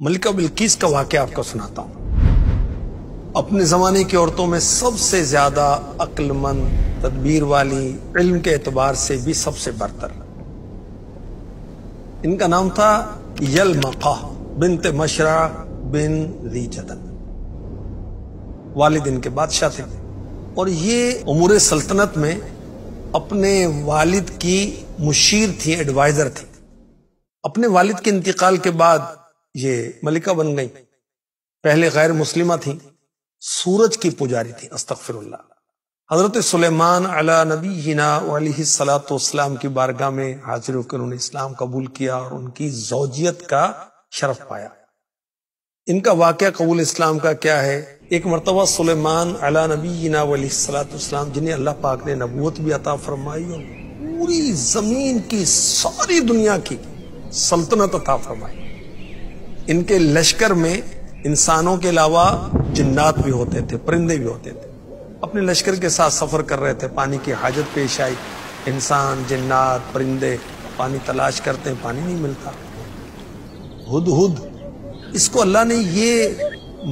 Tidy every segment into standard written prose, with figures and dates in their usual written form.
ملکہ بلقیس کا واقعہ آپ کو سناتا ہوں۔ اپنے زمانے کی عورتوں میں سب سے زیادہ عقل مند، تدبیر والی، علم کے اعتبار سے بھی سب سے برتر، ان کا نام تھا یلمقہ بنت مشرع بن ذی جدن۔ والد ان کے بادشاہ تھے اور یہ امور سلطنت میں اپنے والد کی مشیر تھی، ایڈوائزر تھی۔ اپنے والد کے انتقال کے بعد یہ ملکہ بن گئی۔ پہلے غیر مسلمہ تھیں، سورج کی پجاری تھیں، استغفر اللہ۔ حضرت سلیمان علی نبینا علیہ الصلوۃ والسلام کی بارگاہ میں حاضر ہو کر انہوں نے اسلام قبول کیا اور ان کی زوجیت کا شرف پایا۔ ان کا واقعہ قبول اسلام کا کیا ہے؟ ایک مرتبہ سلیمان علی نبینا علیہ الصلوۃ والسلام، جنہیں اللہ پاک نے نبوت بھی عطا فرمائی اور پوری زمین کی ساری دنیا کی سلطنت عطا فرمائی، ان کے لشکر میں انسانوں کے علاوہ جنات بھی ہوتے تھے، پرندے بھی ہوتے تھے۔ اپنے لشکر کے ساتھ سفر کر رہے تھے، پانی کی حاجت پیش آئی، انسان، جنات، پرندے پانی تلاش کرتے ہیں، پانی نہیں ملتا۔ ہدہد، اس کو اللہ نے یہ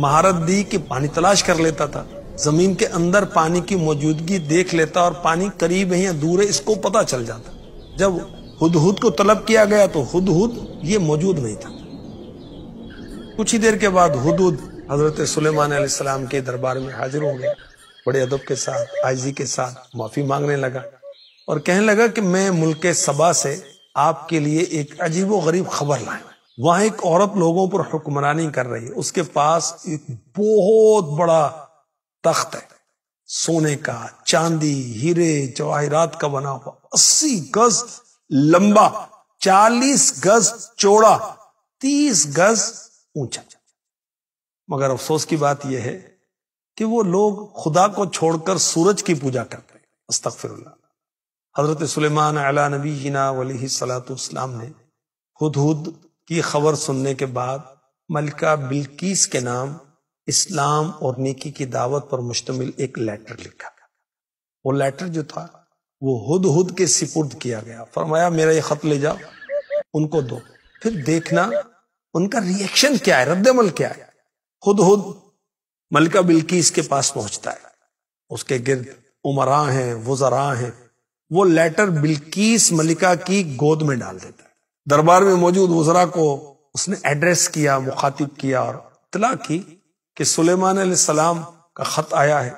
مہارت دی کہ پانی تلاش کر لیتا تھا، زمین کے اندر پانی کی موجودگی دیکھ لیتا اور پانی قریب ہے یا دور ہے اس کو پتہ چل جاتا۔ جب ہدہد کو طلب کیا گیا تو ہدہد یہ موجود نہیں تھا۔ کچھ ہی دیر کے بعد ہدہد حضرت سلیمان علیہ السلام کے دربار میں حاضر ہو گیا، بڑے ادب کے ساتھ، عاجزی کے ساتھ معافی مانگنے لگا اور کہنے لگا کہ میں ملک سبا سے آپ کے لیے ایک عجیب و غریب خبر لائیں۔ وہاں ایک عورت لوگوں پر حکمرانی کر رہی ہے، اس کے پاس ایک بہت بڑا تخت ہے، سونے کا، چاندی، ہیرے جواہرات کا بنا ہوا، 80 گز لمبا، 40 گز چوڑا، 30 گز اونچا۔ مگر افسوس کی بات یہ ہے کہ وہ لوگ خدا کو چھوڑ کر سورج کی پوجا کرتے ہیں، استغفر اللہ۔ حضرت سلیمان علی نبینا علیہ الصلوۃ والسلام نے ہدہد کی خبر سننے کے بعد ملکہ بلقیس کے نام اسلام اور نیکی کی دعوت پر مشتمل ایک لیٹر لکھا۔ وہ لیٹر جو تھا وہ ہدہد کے سپرد کیا گیا، فرمایا میرا یہ خط لے جاؤ، ان کو دو، پھر دیکھنا ان کا ری ایکشن کیا ہے، رد عمل کیا ہے۔ ہدہد ملکہ بلقیس کے پاس پہنچتا ہے، اس کے گرد امراء ہیں، وزراء ہیں، وہ لیٹر بلقیس ملکہ کی گود میں ڈال دیتا ہے۔ دربار میں موجود وزراء کو اس نے ایڈریس کیا، مخاطب کیا اور اطلاع کی کہ سلیمان علیہ السلام کا خط آیا ہے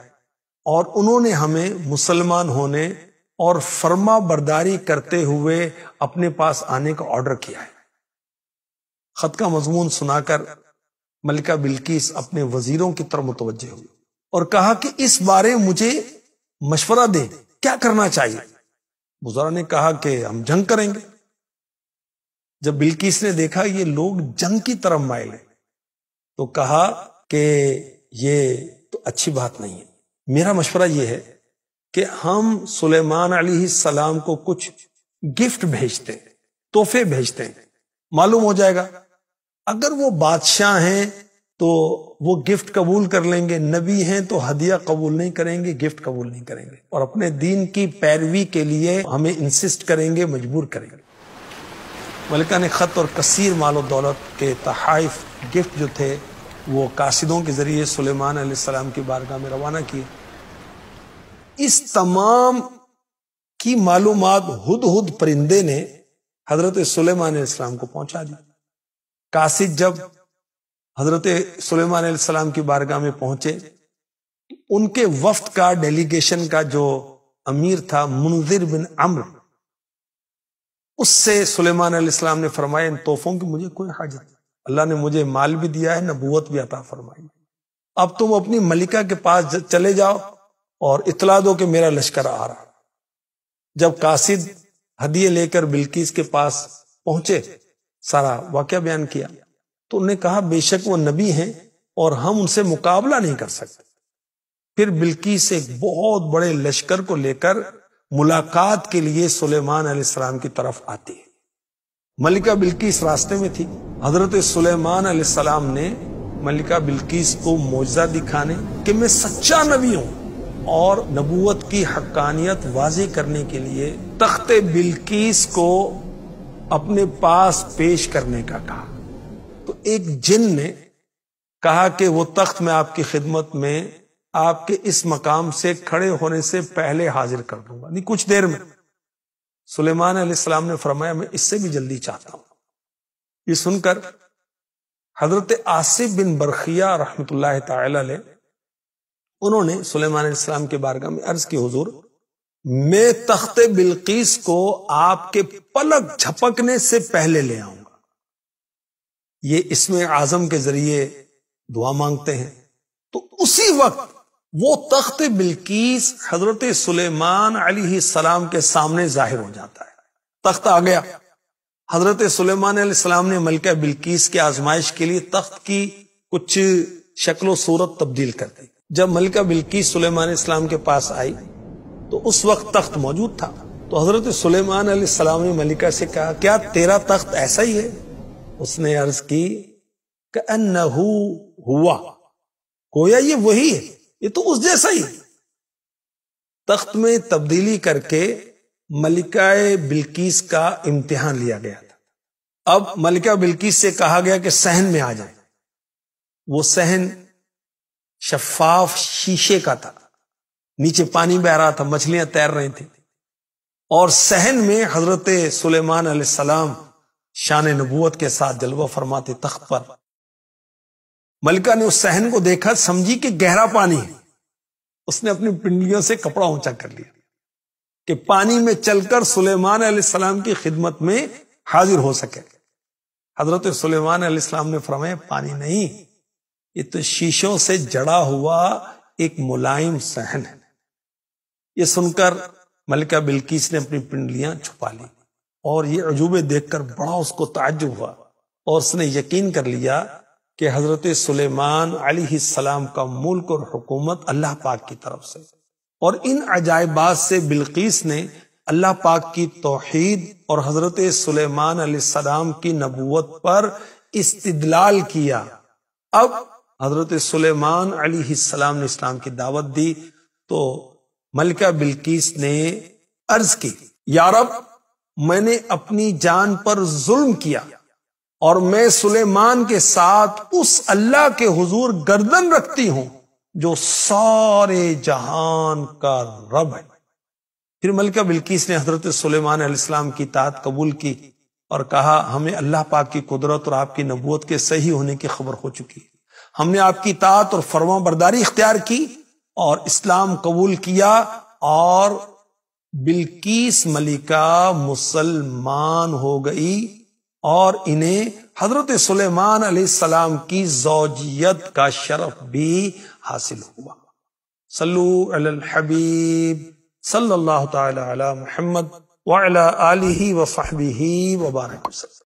اور انہوں نے ہمیں مسلمان ہونے اور فرما برداری کرتے ہوئے اپنے پاس آنے کا آرڈر کیا ہے۔ خط کا مضمون سنا کر ملکہ بلقیس اپنے وزیروں کی طرف متوجہ ہوئی اور کہا کہ اس بارے مجھے مشورہ دیں، کیا کرنا چاہیے؟ وزراء نے کہا کہ ہم جنگ کریں گے۔ جب بلقیس نے دیکھا یہ لوگ جنگ کی طرف مائل ہیں تو کہا کہ یہ تو اچھی بات نہیں ہے، میرا مشورہ یہ ہے کہ ہم سلیمان علیہ السلام کو کچھ گفٹ بھیجتے ہیں، تحفے بھیجتے ہیں، معلوم ہو جائے گا اگر وہ بادشاہ ہیں تو وہ گفٹ قبول کر لیں گے، نبی ہیں تو ہدیہ قبول نہیں کریں گے، گفٹ قبول نہیں کریں گے، اور اپنے دین کی پیروی کے لیے ہمیں انسسٹ کریں گے، مجبور کریں گے۔ ملکہ نے خط اور کثیر مال و دولت کے تحائف، گفٹ جو تھے وہ قاصدوں کے ذریعے سلیمان علیہ السلام کی بارگاہ میں روانہ کیے۔ اس تمام کی معلومات ہدہد پرندے نے حضرت سلیمان علیہ السلام کو پہنچا دی۔ قاصد جب حضرت سلیمان علیہ السلام کی بارگاہ میں پہنچے، ان کے وفد کا، ڈیلیگیشن کا جو امیر تھا منذر بن عمرو، اس سے سلیمان علیہ السلام نے فرمایا ان تحفوں کی مجھے کوئی حاجت نہیں، اللہ نے مجھے مال بھی دیا ہے، نبوت بھی عطا فرمائی، اب تم اپنی ملکہ کے پاس چلے جاؤ اور اطلاع دو کہ میرا لشکر آ رہا۔ جب قاصد ہدیے لے کر بلقیس کے پاس پہنچے، سارا واقعہ بیان کیا تو انہوں نے کہا بے شک وہ نبی ہیں اور ہم ان سے مقابلہ نہیں کر سکتے۔ پھر بلقیس ایک بہت بڑے لشکر کو لے کر ملاقات کے لیے سلیمان علیہ السلام کی طرف آتی ہے۔ ملکہ بلقیس راستے میں تھی، حضرت سلیمان علیہ السلام نے ملکہ بلقیس کو معجزہ دکھانے کہ میں سچا نبی ہوں اور نبوت کی حقانیت واضح کرنے کے لیے تخت بلقیس کو اپنے پاس پیش کرنے کا کہا۔ تو ایک جن نے کہا کہ وہ تخت میں آپ کی خدمت میں آپ کے اس مقام سے کھڑے ہونے سے پہلے حاضر کر دوں گا، نہیں کچھ دیر میں۔ سلیمان علیہ السلام نے فرمایا میں اس سے بھی جلدی چاہتا ہوں۔ یہ سن کر حضرت آصف بن برخیہ رحمت اللہ تعالی علیہ انہوں نے سلیمان علیہ السلام کے بارگاہ میں عرض کی، حضور میں تخت بلقیس کو آپ کے پلک جھپکنے سے پہلے لے آؤں گا۔ یہ اسم اعظم کے ذریعے دعا مانگتے ہیں، تو اسی وقت وہ تخت بلقیس حضرت سلیمان علیہ السلام کے سامنے ظاہر ہو جاتا ہے۔ تخت آ گیا۔ حضرت سلیمان علیہ السلام نے ملکہ بلقیس کی آزمائش کے لیے تخت کی کچھ شکل و صورت تبدیل کر دی۔ جب ملکہ بلقیس سلیمان علیہ السلام کے پاس آئی تو اس وقت تخت موجود تھا، تو حضرت سلیمان علیہ السلام نے ملکہ سے کہا کیا تیرا تخت ایسا ہی ہے؟ اس نے عرض کی کأنہ ہوا، گویا یہ وہی ہے، یہ تو اس جیسا ہی ہے۔ تخت میں تبدیلی کر کے ملکہ بلقیس کا امتحان لیا گیا تھا۔ اب ملکہ بلقیس سے کہا گیا کہ صحن میں آ جائے۔ وہ صحن شفاف شیشے کا تھا، نیچے پانی بہ رہا تھا، مچھلیاں تیر رہی تھیں، اور صحن میں حضرت سلیمان علیہ السلام شان نبوت کے ساتھ جلوہ فرماتے تخت پر۔ ملکہ نے اس صحن کو دیکھا، سمجھی کہ گہرا پانی ہے، اس نے اپنی پنڈلیوں سے کپڑا اونچا کر لیا کہ پانی میں چل کر سلیمان علیہ السلام کی خدمت میں حاضر ہو سکے۔ حضرت سلیمان علیہ السلام نے فرمایا پانی نہیں، یہ تو شیشوں سے جڑا ہوا ایک ملائم صحن ہے۔ یہ سن کر ملکہ بلقیس نے اپنی پنڈلیاں چھپا لی، اور یہ عجوبے دیکھ کر بڑا اس کو تعجب ہوا، اور اس نے یقین کر لیا کہ حضرت سلیمان علیہ السلام کا ملک اور حکومت اللہ پاک کی طرف سے، اور ان عجائبات سے بلقیس نے اللہ پاک کی توحید اور حضرت سلیمان علیہ السلام کی نبوت پر استدلال کیا۔ اب حضرت سلیمان علیہ السلام نے اسلام کی دعوت دی تو ملکہ بلقیس نے عرض کی یا رب میں نے اپنی جان پر ظلم کیا، اور میں سلیمان کے ساتھ اس اللہ کے حضور گردن رکھتی ہوں جو سارے جہان کا رب ہے۔ پھر ملکہ بلقیس نے حضرت سلیمان علیہ السلام کی اطاعت قبول کی اور کہا ہمیں اللہ پاک کی قدرت اور آپ کی نبوت کے صحیح ہونے کی خبر ہو چکی ہے، ہم نے آپ کی اطاعت اور فرما برداری اختیار کی اور اسلام قبول کیا، اور بلقیس ملکہ مسلمان ہو گئی، اور انہیں حضرت سلیمان علیہ السلام کی زوجیت کا شرف بھی حاصل ہوا۔ صلو علی الحبیب صلی اللہ تعالی علی محمد وعلی آلہ وصحبہ وبارک وسلم۔